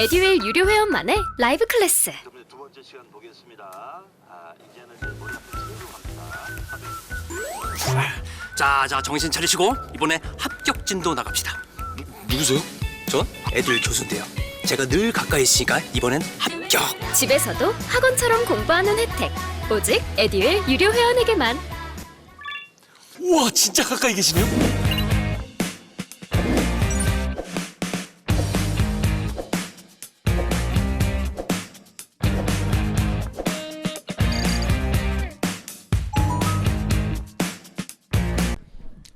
에듀윌 유료 회원만의 라이브 클래스. 두 번째 시간 보겠습니다. 이제는 이제 머리 합친 갑니다. 자, 정신 차리시고 이번에 합격진도 나갑시다. 누구세요? 전 애들 교수인데요. 제가 늘 가까이 있으니까 이번엔 합격. 집에서도 학원처럼 공부하는 혜택. 오직 에듀윌 유료 회원에게만. 우와, 진짜 가까이 계시네요.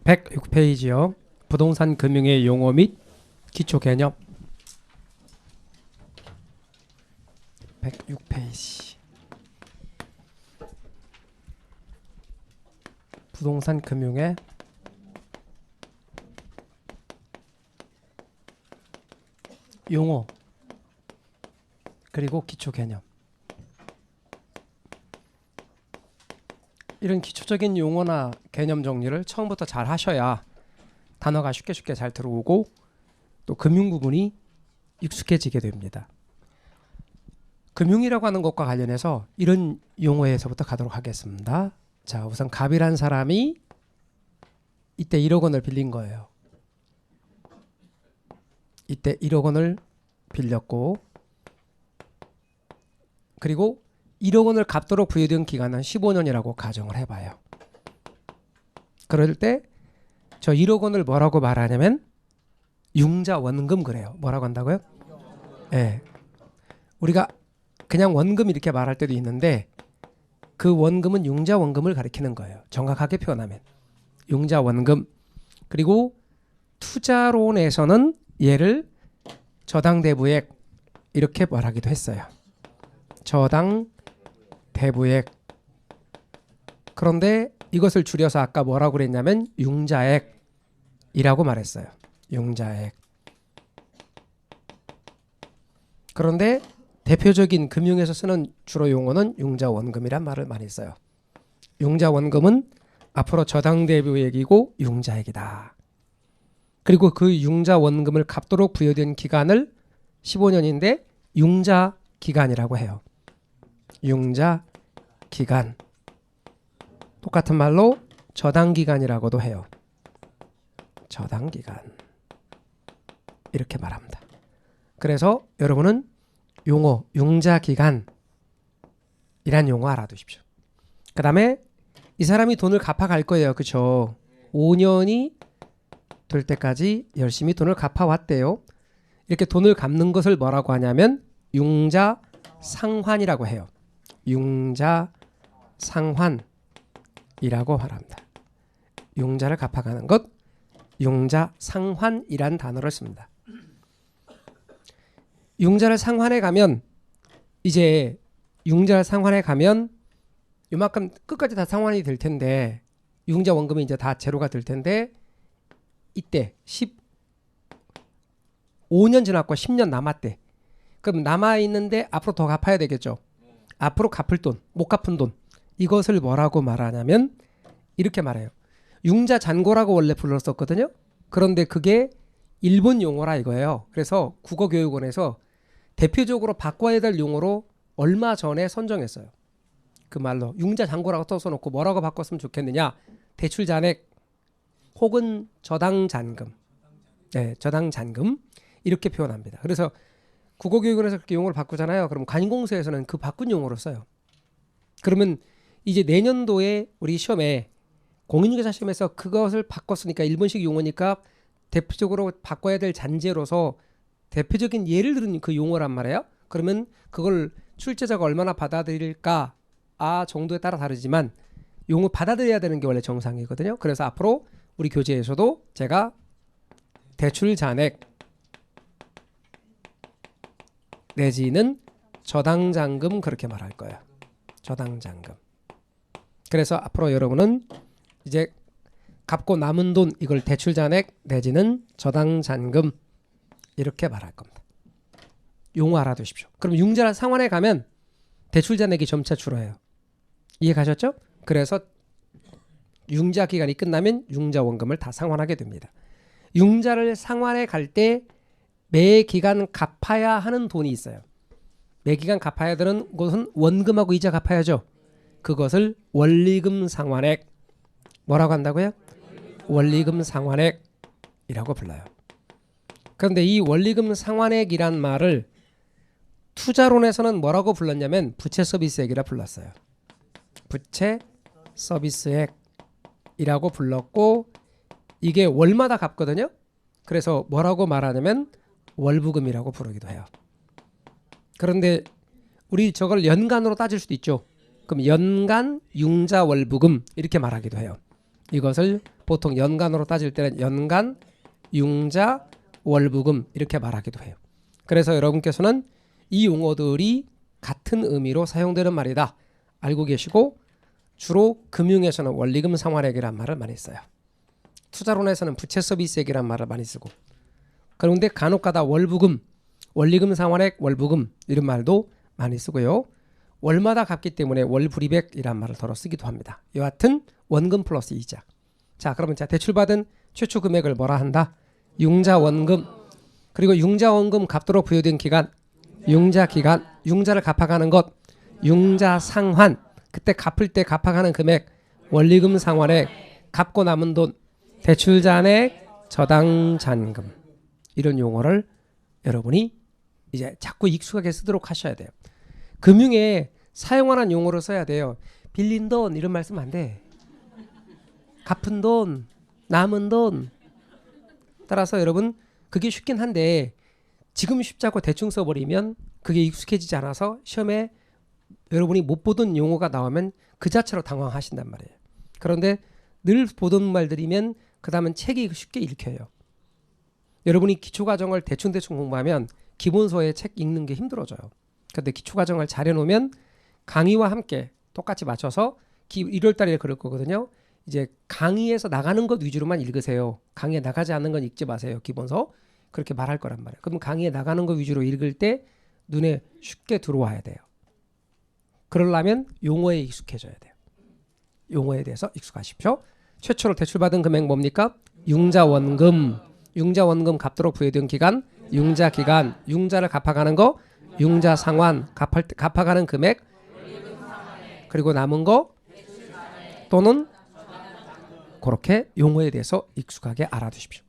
(106페이지요) 부동산 금융의 용어 및 기초 개념. 106페이지 부동산 금융의 용어 그리고 기초 개념. 이런 기초적인 용어나 개념 정리를 처음부터 잘 하셔야 단어가 쉽게 잘 들어오고 또 금융 부분이 익숙해지게 됩니다. 금융이라고 하는 것과 관련해서 이런 용어에서부터 가도록 하겠습니다. 자, 우선 갑이란 사람이 이때 1억 원을 빌린 거예요. 이때 1억 원을 빌렸고, 그리고 1억 원을 갚도록 부여된 기간은 15년이라고 가정을 해봐요. 그럴 때 저 1억 원을 뭐라고 말하냐면 융자 원금 그래요. 뭐라고 한다고요? 네. 우리가 그냥 원금 이렇게 말할 때도 있는데 그 원금은 융자 원금을 가리키는 거예요. 정확하게 표현하면 융자 원금. 그리고 투자론에서는 얘를 저당 대부액 이렇게 말하기도 했어요. 저당 대부액. 그런데 이것을 줄여서 아까 뭐라고 그랬냐면 융자액이라고 말했어요. 융자액. 그런데 대표적인 금융에서 쓰는 주로 용어는 융자원금이란 말을 많이 써요. 융자원금은 앞으로 저당 대부액이고 융자액이다. 그리고 그 융자원금을 갚도록 부여된 기간을 15년인데 융자기간이라고 해요. 융자기간. 똑같은 말로 저당기간이라고도 해요. 저당기간. 이렇게 말합니다. 그래서 여러분은 용어 융자기간이란 용어 알아두십시오. 그 다음에 이 사람이 돈을 갚아갈 거예요. 그렇죠? 5년이 될 때까지 열심히 돈을 갚아왔대요. 이렇게 돈을 갚는 것을 뭐라고 하냐면 융자상환이라고 해요. 융자상환이라고 말합니다. 융자를 갚아가는 것 융자상환이란 단어를 씁니다. 융자를 상환해 가면 이제 융자를 상환해 가면 요만큼 끝까지 다 상환이 될 텐데 융자 원금이 이제 다 제로가 될 텐데 이때 15년 지났고 10년 남았대. 그럼 남아있는데 앞으로 더 갚아야 되겠죠. 앞으로 갚을 돈, 못 갚은 돈 이것을 뭐라고 말하냐면 이렇게 말해요. 융자 잔고라고 원래 불렀었거든요. 그런데 그게 일본 용어라 이거예요. 그래서 국어교육원에서 대표적으로 바꿔야 될 용어로 얼마 전에 선정했어요. 그 말로 융자 잔고라고 써놓고 뭐라고 바꿨으면 좋겠느냐. 대출 잔액 혹은 저당 잔금. 네, 저당 잔금 이렇게 표현합니다. 그래서 국어교육원에서 그렇게 용어를 바꾸잖아요. 그럼 관공서에서는 그 바꾼 용어로 써요. 그러면 이제 내년도에 우리 시험에 공인중개사 시험에서 그것을 바꿨으니까 일본식 용어니까 대표적으로 바꿔야 될 잔재로서 대표적인 예를 들은 그 용어란 말이에요. 그러면 그걸 출제자가 얼마나 받아들일까 정도에 따라 다르지만 용어 받아들여야 되는 게 원래 정상이거든요. 그래서 앞으로 우리 교재에서도 제가 대출 잔액 내지는 저당잔금 그렇게 말할 거예요. 저당잔금. 그래서 앞으로 여러분은 이제 갚고 남은 돈 이걸 대출잔액 내지는 저당잔금 이렇게 말할 겁니다. 용어 알아두십시오. 그럼 융자 상환에 가면 대출잔액이 점차 줄어요. 이해 가셨죠? 그래서 융자 기간이 끝나면 융자 원금을 다 상환하게 됩니다. 융자를 상환해 갈 때 매 기간 갚아야 하는 돈이 있어요. 매 기간 갚아야 되는 것은 원금하고 이자 갚아야죠. 그것을 원리금 상환액 뭐라고 한다고요? 원리금 상환액이라고 불러요. 그런데 이 원리금 상환액이란 말을 투자론에서는 뭐라고 불렀냐면 부채 서비스액이라 불렀어요. 부채 서비스액이라고 불렀고 이게 월마다 갚거든요. 그래서 뭐라고 말하냐면 월부금이라고 부르기도 해요. 그런데 우리 저걸 연간으로 따질 수도 있죠. 그럼 연간 융자 월부금 이렇게 말하기도 해요. 이것을 보통 연간으로 따질 때는 연간 융자 월부금 이렇게 말하기도 해요. 그래서 여러분께서는 이 용어들이 같은 의미로 사용되는 말이다 알고 계시고 주로 금융에서는 원리금 상환액이란 말을 많이 써요. 투자론에서는 부채 서비스액이란 말을 많이 쓰고 그런데 간혹가다 월부금, 원리금 상환액, 월부금 이런 말도 많이 쓰고요. 월마다 갚기 때문에 월불이백이란 말을 덜어 쓰기도 합니다. 여하튼 원금 플러스 이자. 자, 그러면 대출받은 최초 금액을 뭐라 한다? 융자 원금. 그리고 융자 원금 갚도록 부여된 기간, 융자 기간, 융자를 갚아가는 것, 융자 상환. 그때 갚을 때 갚아가는 금액, 원리금 상환액, 갚고 남은 돈, 대출 잔액, 저당 잔금. 이런 용어를 여러분이 이제 자꾸 익숙하게 쓰도록 하셔야 돼요. 금융에 사용하는 용어로 써야 돼요. 빌린 돈 이런 말 쓰면 안 돼. 갚은 돈, 남은 돈. 따라서 여러분 그게 쉽긴 한데 지금 쉽자고 대충 써버리면 그게 익숙해지지 않아서 시험에 여러분이 못 보던 용어가 나오면 그 자체로 당황하신단 말이에요. 그런데 늘 보던 말들이면 그 다음은 책이 쉽게 읽혀요. 여러분이 기초과정을 대충 공부하면 기본서에 책 읽는 게 힘들어져요. 그런데 기초과정을 잘 해놓으면 강의와 함께 똑같이 맞춰서 1월달에 그럴 거거든요. 이제 강의에서 나가는 것 위주로만 읽으세요. 강의에 나가지 않는 건 읽지 마세요. 기본서. 그렇게 말할 거란 말이에요. 그럼 강의에 나가는 것 위주로 읽을 때 눈에 쉽게 들어와야 돼요. 그러려면 용어에 익숙해져야 돼요. 용어에 대해서 익숙하십시오. 최초로 대출받은 금액 뭡니까? 융자원금. 융자원금 갚도록 부여된 기간, 융자기간, 융자를 갚아가는 거, 융자상환, 갚아가는 금액, 그리고 남은 거 또는 그렇게 용어에 대해서 익숙하게 알아두십시오.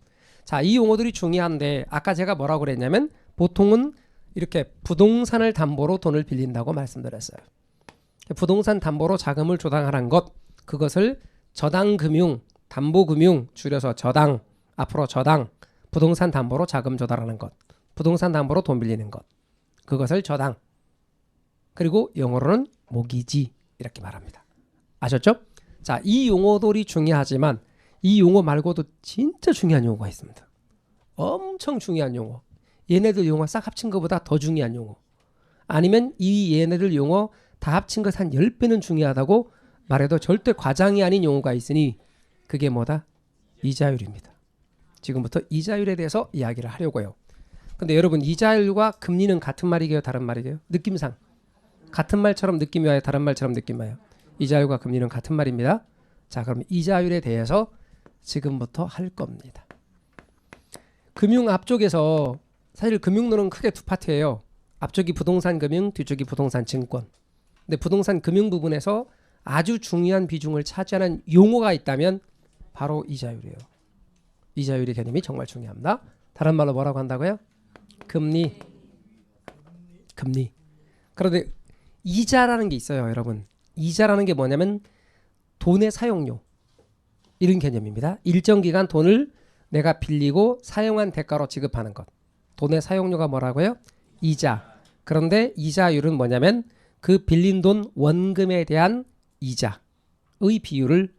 자, 이 용어들이 중요한데 아까 제가 뭐라고 그랬냐면 보통은 이렇게 부동산을 담보로 돈을 빌린다고 말씀드렸어요. 부동산 담보로 자금을 조달하는 것, 그것을 저당금융, 담보금융, 줄여서 저당, 앞으로 저당, 부동산 담보로 자금 조달하는 것, 부동산 담보로 돈 빌리는 것, 그것을 저당, 그리고 영어로는 모기지 이렇게 말합니다. 아셨죠? 자, 이 용어들이 중요하지만 이 용어 말고도 진짜 중요한 용어가 있습니다. 엄청 중요한 용어. 얘네들 용어 싹 합친 것보다 더 중요한 용어. 아니면 이 얘네들 용어 다 합친 것 한 10배는 중요하다고 말해도 절대 과장이 아닌 용어가 있으니 그게 뭐다? 이자율입니다. 지금부터 이자율에 대해서 이야기를 하려고요. 근데 여러분 이자율과 금리는 같은 말이게요? 다른 말이게요? 느낌상. 같은 말처럼 느낌이 와요? 다른 말처럼 느낌이 와요? 이자율과 금리는 같은 말입니다. 자, 그럼 이자율에 대해서 지금부터 할 겁니다. 금융 앞쪽에서 사실 금융론은 크게 두 파트예요. 앞쪽이 부동산 금융, 뒤쪽이 부동산 증권. 근데 부동산 금융 부분에서 아주 중요한 비중을 차지하는 용어가 있다면 바로 이자율이에요. 이자율의 개념이 정말 중요합니다. 다른 말로 뭐라고 한다고요? 금리. 금리. 그런데 이자라는 게 있어요, 여러분. 이자라는 게 뭐냐면 돈의 사용료. 이런 개념입니다. 일정 기간 돈을 내가 빌리고 사용한 대가로 지급하는 것. 돈의 사용료가 뭐라고요? 이자. 그런데 이자율은 뭐냐면 그 빌린 돈 원금에 대한 이자의 비율을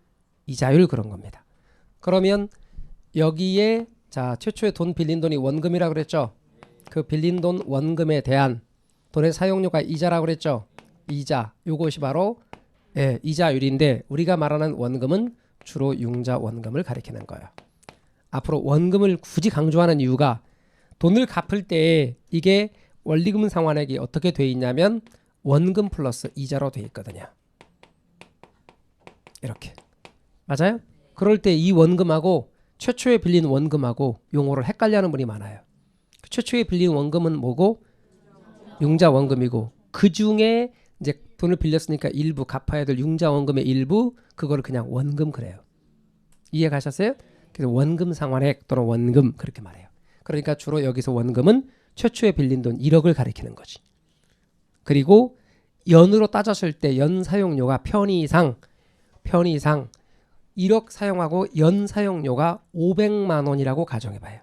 이자율 그런 겁니다. 그러면 여기에 자 최초에 돈 빌린 돈이 원금이라고 그랬죠. 그 빌린 돈 원금에 대한 돈의 사용료가 이자라고 그랬죠. 이자. 요것이 바로 이자율인데 우리가 말하는 원금은 주로 융자 원금을 가리키는 거예요. 앞으로 원금을 굳이 강조하는 이유가 돈을 갚을 때 이게 원리금 상환액이 어떻게 돼 있냐면 원금 플러스 이자로 돼 있거든요. 이렇게. 맞아요? 그럴 때 이 원금하고 최초에 빌린 원금하고 용어를 헷갈려하는 분이 많아요. 최초에 빌린 원금은 뭐고? 융자 원금이고 그 중에 이제 돈을 빌렸으니까 일부 갚아야 될 융자 원금의 일부 그거를 그냥 원금 그래요. 이해 가셨어요? 그래서 원금 상환액 또는 원금 그렇게 말해요. 그러니까 주로 여기서 원금은 최초에 빌린 돈 1억을 가리키는 거지. 그리고 연으로 따졌을 때 연 사용료가 편의상 1억 사용하고 연 사용료가 500만 원이라고 가정해 봐요.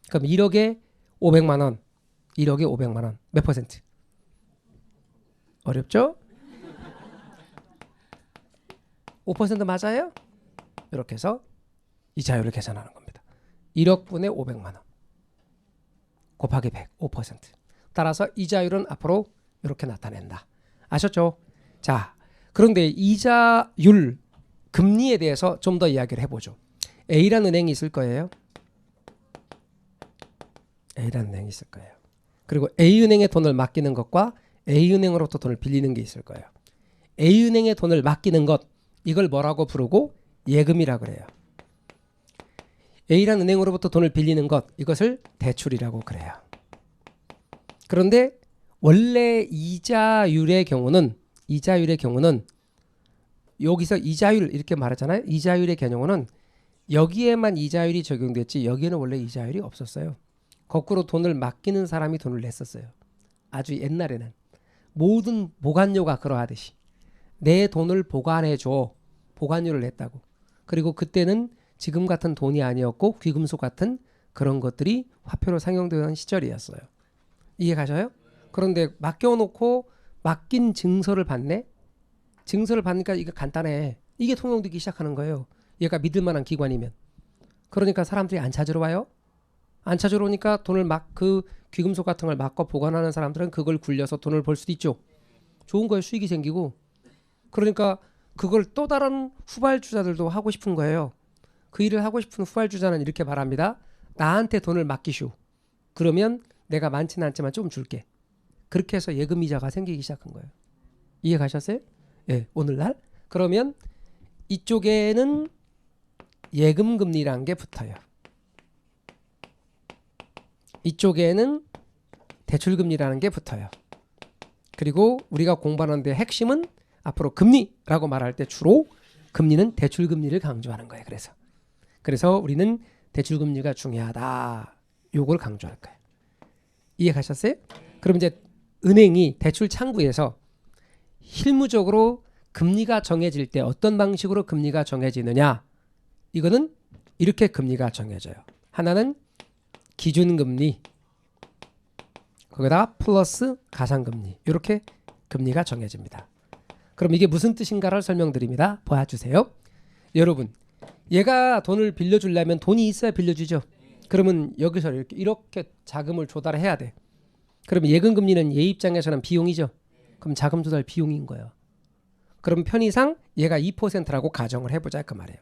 그럼 1억에 500만 원. 1억에 500만 원. 몇 퍼센트? 어렵죠? 5% 맞아요? 이렇게 해서 이자율을 계산하는 겁니다. 1억분의 500만 원. 곱하기 100, 5%. 따라서 이자율은 앞으로 이렇게 나타낸다. 아셨죠? 자, 그런데 이자율, 금리에 대해서 좀 더 이야기를 해보죠. A라는 은행이 있을 거예요. A라는 은행이 있을 거예요. 그리고 A은행에 돈을 맡기는 것과 A은행으로부터 돈을 빌리는 게 있을 거예요. A은행에 돈을 맡기는 것, 이걸 뭐라고 부르고? 예금이라고 그래요. A라는 은행으로부터 돈을 빌리는 것, 이것을 대출이라고 그래요. 그런데 원래 이자율의 경우는 여기서 이자율 이렇게 말하잖아요. 이자율의 경우는 여기에만 이자율이 적용됐지 여기에는 원래 이자율이 없었어요. 거꾸로 돈을 맡기는 사람이 돈을 냈었어요. 아주 옛날에는 모든 보관료가 그러하듯이 내 돈을 보관해줘. 보관료를 냈다고. 그리고 그때는 지금 같은 돈이 아니었고 귀금속 같은 그런 것들이 화폐로 상용되던 시절이었어요. 이해 가셔요? 그런데 맡겨놓고 맡긴 증서를 받네? 증서를 받으니까 이게 간단해. 이게 통용되기 시작하는 거예요. 얘가 믿을 만한 기관이면. 그러니까 사람들이 안 찾으러 와요. 안 찾으러 오니까 돈을 그 귀금속 같은 걸 맡고 보관하는 사람들은 그걸 굴려서 돈을 벌 수도 있죠. 좋은 거에 수익이 생기고. 그러니까 그걸 또 다른 후발주자들도 하고 싶은 거예요. 그 일을 하고 싶은 후발주자는 이렇게 말합니다. 나한테 돈을 맡기슈. 그러면 내가 많지는 않지만 좀 줄게. 그렇게 해서 예금이자가 생기기 시작한 거예요. 이해 가셨어요? 예, 오늘날. 그러면 이쪽에는 예금금리라는 게 붙어요. 이쪽에는 대출금리라는 게 붙어요. 그리고 우리가 공부하는데 핵심은 앞으로 금리라고 말할 때 주로 금리는 대출금리를 강조하는 거예요. 그래서 우리는 대출금리가 중요하다. 요걸 강조할 거예요. 이해 가셨어요? 그럼 이제 은행이 대출 창구에서 실무적으로 금리가 정해질 때 어떤 방식으로 금리가 정해지느냐? 이거는 이렇게 금리가 정해져요. 하나는 기준금리, 거기다 플러스 가상금리, 이렇게 금리가 정해집니다. 그럼 이게 무슨 뜻인가를 설명드립니다. 봐주세요. 여러분, 얘가 돈을 빌려주려면 돈이 있어야 빌려주죠. 그러면 여기서 이렇게 자금을 조달해야 돼. 그러면 예금금리는 얘 입장에서는 비용이죠. 그럼 자금 조달 비용인 거예요. 그럼 편의상 얘가 2%라고 가정을 해보자 그 말이에요.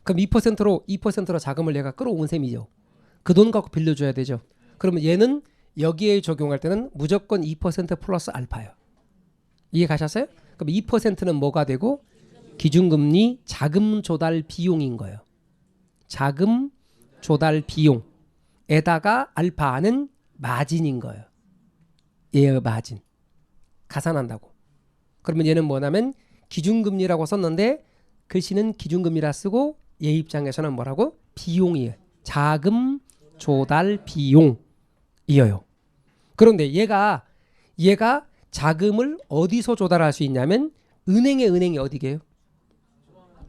그럼 2%로 자금을 내가 끌어온 셈이죠. 그 돈 갖고 빌려줘야 되죠. 그러면 얘는 여기에 적용할 때는 무조건 2% 플러스 알파예요. 이해 가셨어요? 그럼 2%는 뭐가 되고? 기준금리 자금 조달 비용인 거예요. 자금 조달 비용에다가 알파는 마진인 거예요. 얘의 마진. 가산한다고. 그러면 얘는 뭐냐면 기준금리라고 썼는데 글씨는 기준금리라 쓰고 얘 입장에서는 뭐라고? 비용이에요. 자금 조달 비용이에요. 그런데 얘가 자금을 어디서 조달할 수 있냐면 은행이 어디게요?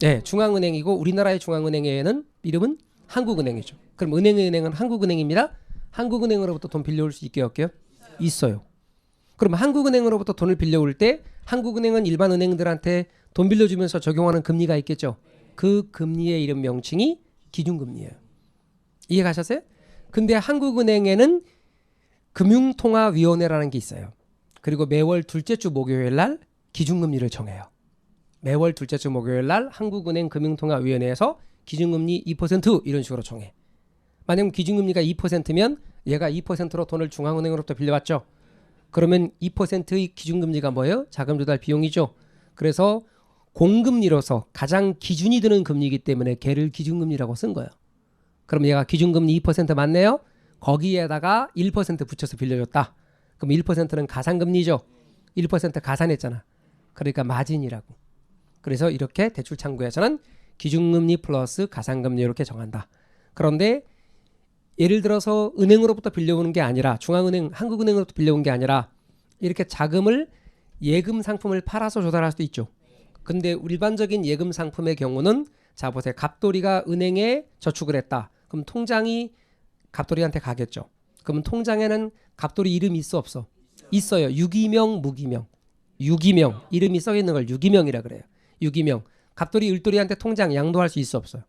네, 중앙은행이고 우리나라의 중앙은행에는 이름은 한국은행이죠. 그럼 은행은 한국은행입니다. 한국은행으로부터 돈 빌려올 수 있게 없게요? 있어요. 그럼 한국은행으로부터 돈을 빌려올 때 한국은행은 일반 은행들한테 돈 빌려주면서 적용하는 금리가 있겠죠. 그 금리의 이름 명칭이 기준금리예요. 이해 가셨어요? 근데 한국은행에는 금융통화위원회라는 게 있어요. 그리고 매월 둘째 주 목요일 날 기준금리를 정해요. 매월 둘째 주 목요일 날 한국은행 금융통화위원회에서 기준금리 2% 이런 식으로 정해. 만약 기준금리가 2%면 얘가 2%로 돈을 중앙은행으로부터 빌려왔죠. 그러면 2%의 기준금리가 뭐예요? 자금조달 비용이죠. 그래서 공금리로서 가장 기준이 드는 금리이기 때문에 걔를 기준금리라고 쓴 거예요. 그럼 얘가 기준금리 2% 맞네요? 거기에다가 1% 붙여서 빌려줬다. 그럼 1%는 가산금리죠. 1% 가산했잖아. 그러니까 마진이라고. 그래서 이렇게 대출 창구에서는 기준금리 플러스 가산금리 이렇게 정한다. 그런데 예를 들어서 은행으로부터 빌려오는 게 아니라 중앙은행, 한국은행으로부터 빌려온 게 아니라 이렇게 자금을 예금 상품을 팔아서 조달할 수도 있죠. 근데 일반적인 예금 상품의 경우는 자 보세요. 갑돌이가 은행에 저축을 했다. 그럼 통장이 갑돌이한테 가겠죠. 그럼 통장에는 갑돌이 이름이 있어 없어? 있어요. 유기명, 무기명. 유기명. 이름이 써 있는 걸 유기명이라 그래요. 유기명. 갑돌이 을돌이한테 통장 양도할 수 있어 없어요?